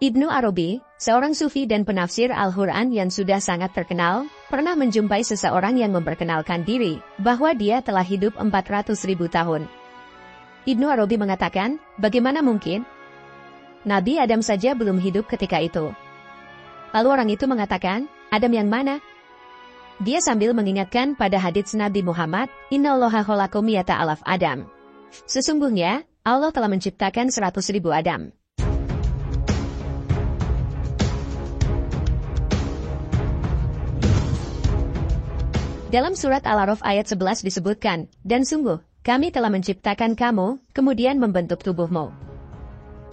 Ibnu Arabi, seorang sufi dan penafsir Al-Quran yang sudah sangat terkenal, pernah menjumpai seseorang yang memperkenalkan diri bahwa dia telah hidup 400.000 tahun. Ibnu Arabi mengatakan, bagaimana mungkin? Nabi Adam saja belum hidup ketika itu. Lalu orang itu mengatakan, Adam yang mana? Dia sambil mengingatkan pada hadits Nabi Muhammad, Innallaha khalaqa mi'ata alaf Adam. Sesungguhnya, Allah telah menciptakan 100.000 Adam. Dalam surat Al-A'raf ayat 11 disebutkan, dan sungguh, kami telah menciptakan kamu, kemudian membentuk tubuhmu.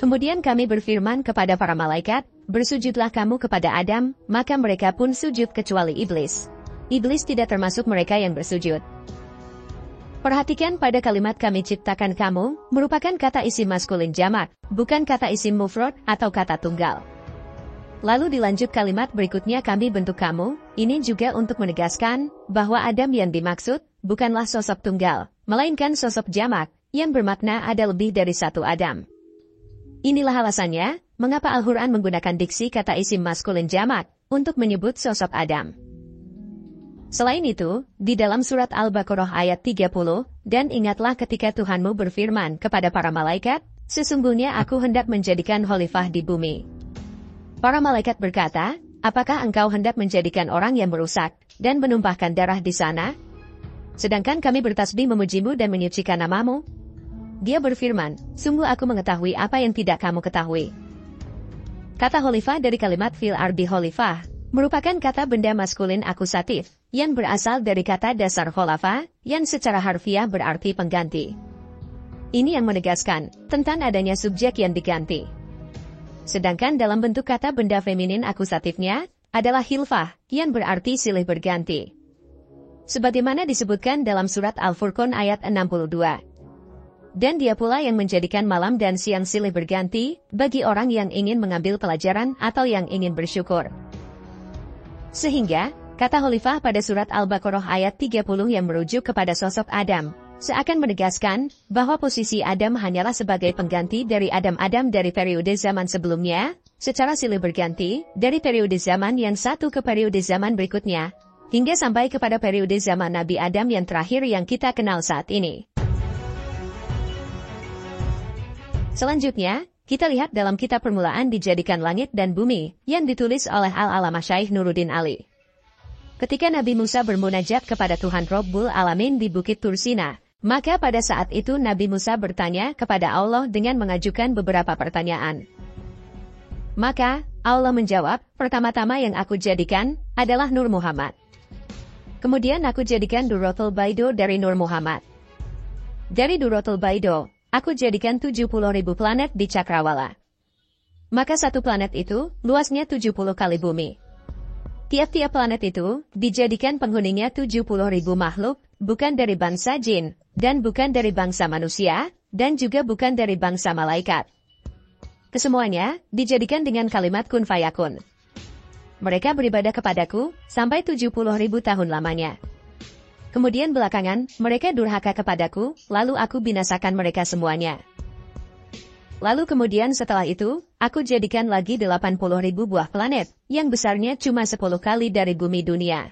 Kemudian kami berfirman kepada para malaikat, bersujudlah kamu kepada Adam, maka mereka pun sujud kecuali iblis. Iblis tidak termasuk mereka yang bersujud. Perhatikan pada kalimat kami ciptakan kamu, merupakan kata isim maskulin jamak, bukan kata isim mufrad atau kata tunggal. Lalu dilanjut kalimat berikutnya kami bentuk kamu, ini juga untuk menegaskan bahwa Adam yang dimaksud bukanlah sosok tunggal, melainkan sosok jamak, yang bermakna ada lebih dari satu Adam. Inilah alasannya, mengapa Al-Quran menggunakan diksi kata isim maskulin jamak, untuk menyebut sosok Adam. Selain itu, di dalam surat Al-Baqarah ayat 30, dan ingatlah ketika Tuhanmu berfirman kepada para malaikat, sesungguhnya aku hendak menjadikan khalifah di bumi. Para malaikat berkata, apakah engkau hendak menjadikan orang yang merusak, dan menumpahkan darah di sana? Sedangkan kami bertasbih memujimu dan menyucikan namamu? Dia berfirman, sungguh aku mengetahui apa yang tidak kamu ketahui. Kata khalifah dari kalimat fil ardi khalifah, merupakan kata benda maskulin akusatif, yang berasal dari kata dasar khalafa, yang secara harfiah berarti pengganti. Ini yang menegaskan, tentang adanya subjek yang diganti. Sedangkan dalam bentuk kata benda feminin akusatifnya, adalah hilfah, yang berarti silih berganti. Sebagaimana disebutkan dalam surat Al-Furqan ayat 62. Dan dia pula yang menjadikan malam dan siang silih berganti, bagi orang yang ingin mengambil pelajaran atau yang ingin bersyukur. Sehingga, kata khalifah pada surat Al-Baqarah ayat 30 yang merujuk kepada sosok Adam, seakan menegaskan bahwa posisi Adam hanyalah sebagai pengganti dari Adam-Adam dari periode zaman sebelumnya, secara silih berganti, dari periode zaman yang satu ke periode zaman berikutnya, hingga sampai kepada periode zaman Nabi Adam yang terakhir yang kita kenal saat ini. Selanjutnya, kita lihat dalam kitab permulaan dijadikan langit dan bumi, yang ditulis oleh Al-Alamah Syaikh Nuruddin Ali. Ketika Nabi Musa bermunajat kepada Tuhan Rabbul Alamin di Bukit Tursina, maka pada saat itu Nabi Musa bertanya kepada Allah dengan mengajukan beberapa pertanyaan. Maka, Allah menjawab, pertama-tama yang aku jadikan, adalah Nur Muhammad. Kemudian aku jadikan Duratul Baido dari Nur Muhammad. Dari Duratul Baido, aku jadikan 70.000 planet di Cakrawala. Maka satu planet itu, luasnya 70 kali bumi. Tiap-tiap planet itu, dijadikan penghuninya 70.000 makhluk, bukan dari bangsa jin, dan bukan dari bangsa manusia, dan juga bukan dari bangsa malaikat. Kesemuanya, dijadikan dengan kalimat kun fayakun. Mereka beribadah kepadaku, sampai 70.000 tahun lamanya. Kemudian belakangan, mereka durhaka kepadaku, lalu aku binasakan mereka semuanya. Lalu kemudian setelah itu, aku jadikan lagi 80.000 buah planet, yang besarnya cuma 10 kali dari bumi dunia.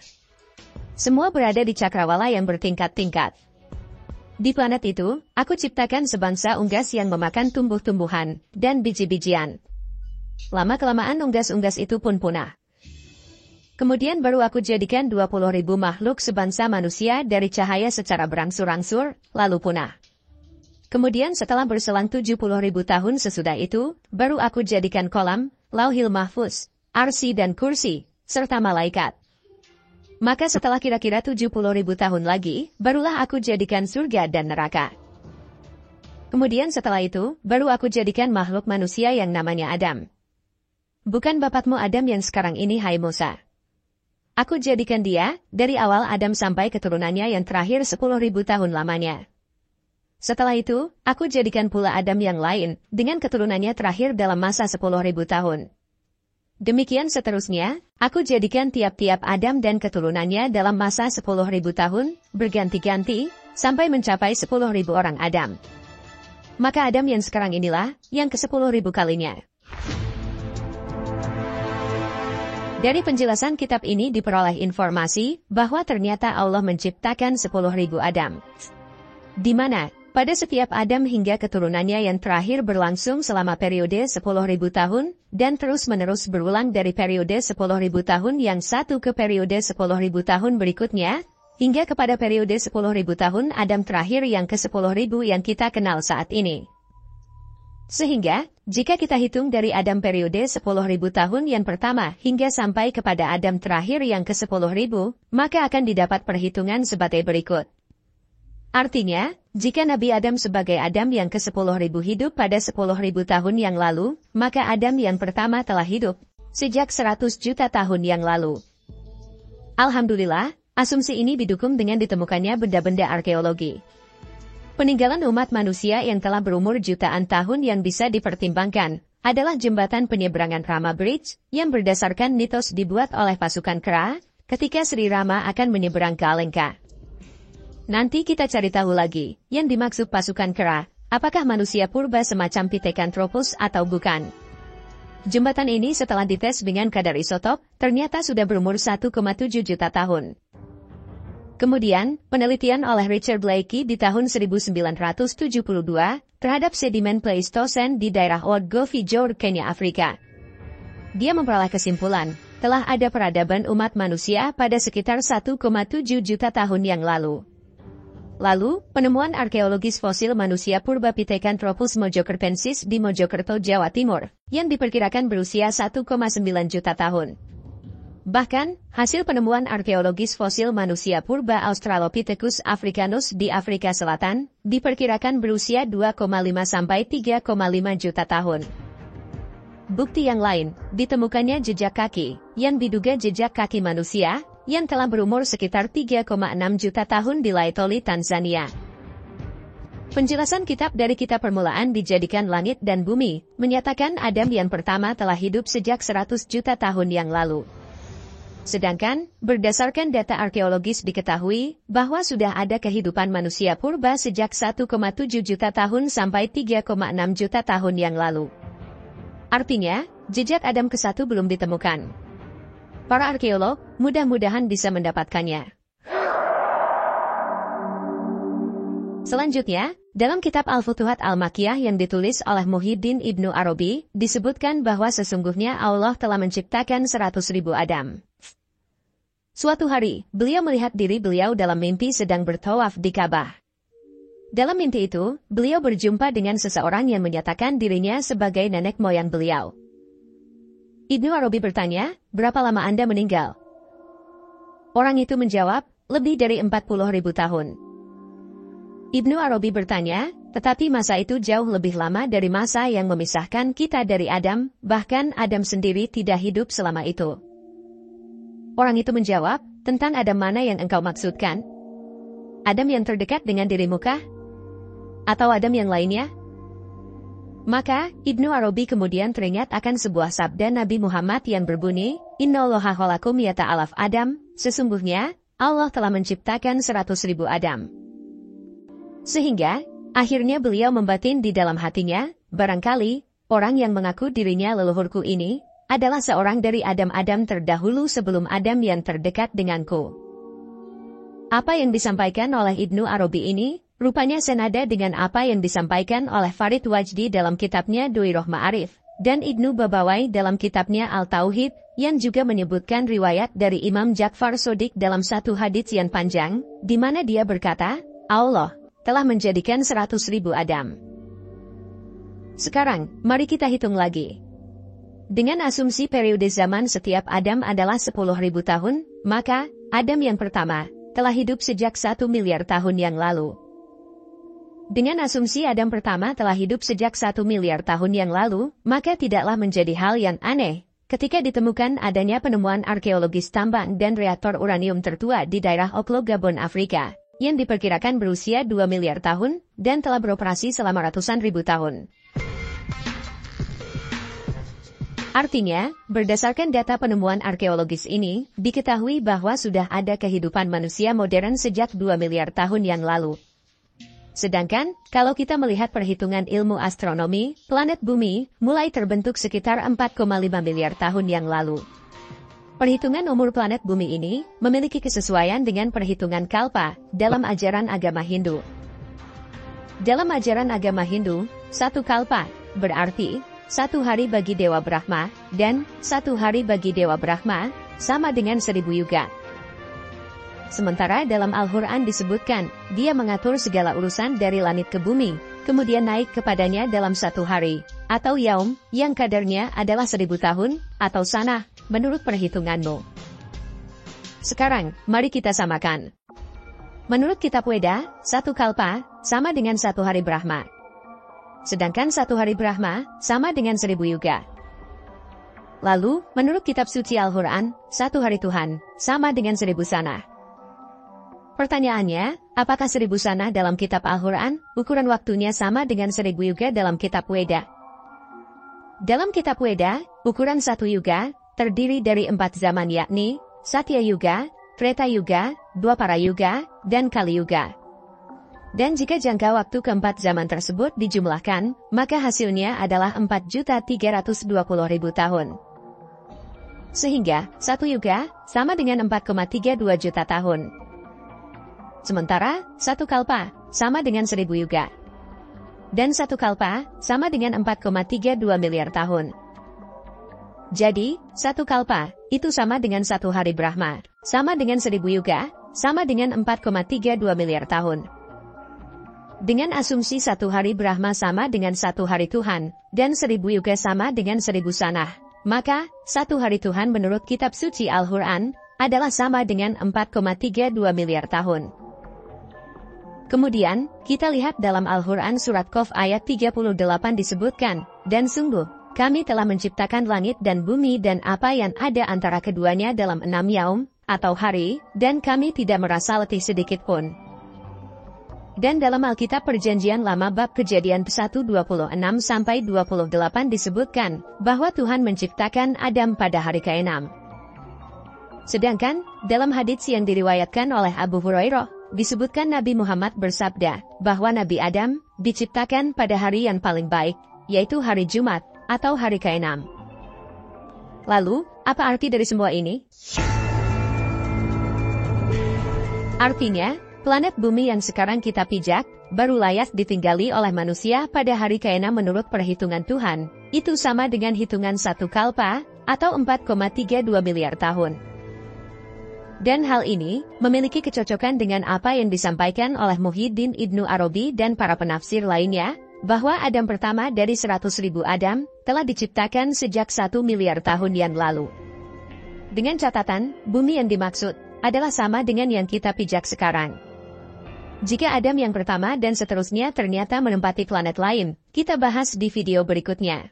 Semua berada di cakrawala yang bertingkat-tingkat. Di planet itu, aku ciptakan sebangsa unggas yang memakan tumbuh-tumbuhan, dan biji-bijian. Lama-kelamaan unggas-unggas itu pun punah. Kemudian baru aku jadikan 20.000 makhluk sebangsa manusia dari cahaya secara berangsur-angsur, lalu punah. Kemudian setelah berselang 70.000 tahun sesudah itu, baru aku jadikan kolam, lauhil mahfuz, arsy dan kursi, serta malaikat. Maka setelah kira-kira 70.000 tahun lagi, barulah aku jadikan surga dan neraka. Kemudian setelah itu, baru aku jadikan makhluk manusia yang namanya Adam. Bukan bapakmu Adam yang sekarang ini hai Musa. Aku jadikan dia, dari awal Adam sampai keturunannya yang terakhir 10.000 tahun lamanya. Setelah itu, aku jadikan pula Adam yang lain, dengan keturunannya terakhir dalam masa 10.000 tahun. Demikian seterusnya, aku jadikan tiap-tiap Adam dan keturunannya dalam masa 10.000 tahun, berganti-ganti, sampai mencapai 10.000 orang Adam. Maka Adam yang sekarang inilah, yang ke-10.000 kalinya. Dari penjelasan kitab ini diperoleh informasi bahwa ternyata Allah menciptakan 10.000 Adam. Di mana, pada setiap Adam hingga keturunannya yang terakhir berlangsung selama periode 10.000 tahun, dan terus-menerus berulang dari periode 10.000 tahun yang satu ke periode 10.000 tahun berikutnya, hingga kepada periode 10.000 tahun Adam terakhir yang ke-10.000 yang kita kenal saat ini. Sehingga, jika kita hitung dari Adam periode 10.000 tahun yang pertama hingga sampai kepada Adam terakhir yang ke-10.000, maka akan didapat perhitungan sebagai berikut. Artinya, jika Nabi Adam sebagai Adam yang ke-10.000 hidup pada 10.000 tahun yang lalu, maka Adam yang pertama telah hidup sejak 100 juta tahun yang lalu. Alhamdulillah, asumsi ini didukung dengan ditemukannya benda-benda arkeologi. Peninggalan umat manusia yang telah berumur jutaan tahun yang bisa dipertimbangkan adalah jembatan penyeberangan Rama Bridge yang berdasarkan mitos dibuat oleh pasukan Kera ketika Sri Rama akan menyeberang ke Alengka. Nanti kita cari tahu lagi, yang dimaksud pasukan Kera, apakah manusia purba semacam Pithecanthropus atau bukan. Jembatan ini setelah dites dengan kadar isotop, ternyata sudah berumur 1,7 juta tahun. Kemudian, penelitian oleh Richard Blakey di tahun 1972 terhadap sedimen Pleistocene di daerah Old Govi Jour, Kenya, Afrika. Dia memperoleh kesimpulan, telah ada peradaban umat manusia pada sekitar 1,7 juta tahun yang lalu. Lalu, penemuan arkeologis fosil manusia purba Pithecanthropus mojokerpensis di Mojokerto, Jawa Timur, yang diperkirakan berusia 1,9 juta tahun. Bahkan, hasil penemuan arkeologis fosil manusia purba Australopithecus africanus di Afrika Selatan, diperkirakan berusia 2,5 sampai 3,5 juta tahun. Bukti yang lain, ditemukannya jejak kaki, yang diduga jejak kaki manusia, yang telah berumur sekitar 3,6 juta tahun di Laetoli, Tanzania. Penjelasan kitab dari Kitab Permulaan Dijadikan Langit dan Bumi, menyatakan Adam yang pertama telah hidup sejak 100 juta tahun yang lalu. Sedangkan, berdasarkan data arkeologis diketahui, bahwa sudah ada kehidupan manusia purba sejak 1,7 juta tahun sampai 3,6 juta tahun yang lalu. Artinya, jejak Adam ke-1 belum ditemukan. Para arkeolog, mudah-mudahan bisa mendapatkannya. Selanjutnya, dalam kitab Al-Futuhat Al-Makkiyah yang ditulis oleh Muhyiddin Ibnu Arabi, disebutkan bahwa sesungguhnya Allah telah menciptakan 100.000 Adam. Suatu hari, beliau melihat diri beliau dalam mimpi sedang bertawaf di Ka'bah. Dalam mimpi itu, beliau berjumpa dengan seseorang yang menyatakan dirinya sebagai nenek moyang beliau. Ibnu Arabi bertanya, berapa lama Anda meninggal? Orang itu menjawab, lebih dari 40.000 tahun. Ibnu Arabi bertanya, tetapi masa itu jauh lebih lama dari masa yang memisahkan kita dari Adam, bahkan Adam sendiri tidak hidup selama itu. Orang itu menjawab, tentang Adam mana yang engkau maksudkan? Adam yang terdekat dengan dirimu kah? Atau Adam yang lainnya? Maka, Ibnu Arabi kemudian teringat akan sebuah sabda Nabi Muhammad yang berbunyi, Innallaha khalaqa mi'ata alaf Adam, sesungguhnya, Allah telah menciptakan 100.000 Adam. Sehingga, akhirnya beliau membatin di dalam hatinya, barangkali, orang yang mengaku dirinya leluhurku ini, adalah seorang dari Adam-Adam terdahulu sebelum Adam yang terdekat denganku. Apa yang disampaikan oleh Ibnu Arabi ini, rupanya senada dengan apa yang disampaikan oleh Farid Wajdi dalam kitabnya Du'iroh Ma'arif, dan Ibnu Babawai dalam kitabnya Al-Tauhid, yang juga menyebutkan riwayat dari Imam Ja'far Shodiq dalam satu hadits yang panjang, di mana dia berkata, Allah telah menjadikan 100.000 Adam. Sekarang, mari kita hitung lagi. Dengan asumsi periode zaman setiap Adam adalah 10.000 tahun, maka, Adam yang pertama, telah hidup sejak 1 miliar tahun yang lalu. Dengan asumsi Adam pertama telah hidup sejak 1 miliar tahun yang lalu, maka tidaklah menjadi hal yang aneh ketika ditemukan adanya penemuan arkeologis tambang dan reaktor uranium tertua di daerah Oklo, Gabon, Afrika, yang diperkirakan berusia 2 miliar tahun dan telah beroperasi selama ratusan ribu tahun. Artinya, berdasarkan data penemuan arkeologis ini, diketahui bahwa sudah ada kehidupan manusia modern sejak 2 miliar tahun yang lalu. Sedangkan, kalau kita melihat perhitungan ilmu astronomi, planet bumi mulai terbentuk sekitar 4,5 miliar tahun yang lalu. Perhitungan umur planet bumi ini memiliki kesesuaian dengan perhitungan kalpa dalam ajaran agama Hindu. Dalam ajaran agama Hindu, satu kalpa berarti satu hari bagi Dewa Brahma, dan satu hari bagi Dewa Brahma sama dengan 1000 yuga. Sementara dalam Al-Quran disebutkan, dia mengatur segala urusan dari langit ke bumi, kemudian naik kepadanya dalam satu hari, atau yaum, yang kadarnya adalah 1000 tahun, atau sanah, menurut perhitunganmu. Sekarang, mari kita samakan. Menurut kitab Weda, satu kalpa sama dengan satu hari Brahma. Sedangkan satu hari Brahma sama dengan 1000 yuga. Lalu, menurut kitab suci Al-Quran, satu hari Tuhan sama dengan 1000 sanah. Pertanyaannya, apakah 1000 sanah dalam kitab Al-Quran, ukuran waktunya sama dengan 1000 yuga dalam kitab Weda? Dalam kitab Weda, ukuran satu yuga terdiri dari 4 zaman yakni Satya Yuga, Treta Yuga, Dwapara Yuga, dan Kali Yuga. Dan jika jangka waktu keempat zaman tersebut dijumlahkan, maka hasilnya adalah 4.320.000 tahun. Sehingga, satu yuga sama dengan 4,32 juta tahun. Sementara, satu kalpa sama dengan 1000 yuga. Dan satu kalpa sama dengan 4,32 miliar tahun. Jadi, satu kalpa itu sama dengan satu hari Brahma, sama dengan 1000 yuga, sama dengan 4,32 miliar tahun. Dengan asumsi satu hari Brahma sama dengan satu hari Tuhan, dan 1000 yuga sama dengan 1000 sanah, maka satu hari Tuhan menurut kitab suci Al-Quran adalah sama dengan 4,32 miliar tahun. Kemudian, kita lihat dalam Al-Quran surat Qaf ayat 38 disebutkan, dan sungguh, kami telah menciptakan langit dan bumi dan apa yang ada antara keduanya dalam 6 yaum, atau hari, dan kami tidak merasa letih sedikit pun. Dan dalam Alkitab Perjanjian Lama bab Kejadian 1:26-28 disebutkan, bahwa Tuhan menciptakan Adam pada hari ke-6. Sedangkan, dalam hadits yang diriwayatkan oleh Abu Hurairah, disebutkan Nabi Muhammad bersabda, bahwa Nabi Adam diciptakan pada hari yang paling baik, yaitu hari Jumat, atau hari ke-6. Lalu, apa arti dari semua ini? Artinya, planet bumi yang sekarang kita pijak, baru layak ditinggali oleh manusia pada hari ke-6 menurut perhitungan Tuhan, itu sama dengan hitungan satu kalpa, atau 4,32 miliar tahun. Dan hal ini memiliki kecocokan dengan apa yang disampaikan oleh Muhyiddin Ibnu Arabi dan para penafsir lainnya, bahwa Adam pertama dari 100.000 Adam telah diciptakan sejak 1 miliar tahun yang lalu. Dengan catatan, bumi yang dimaksud adalah sama dengan yang kita pijak sekarang. Jika Adam yang pertama dan seterusnya ternyata menempati planet lain, kita bahas di video berikutnya.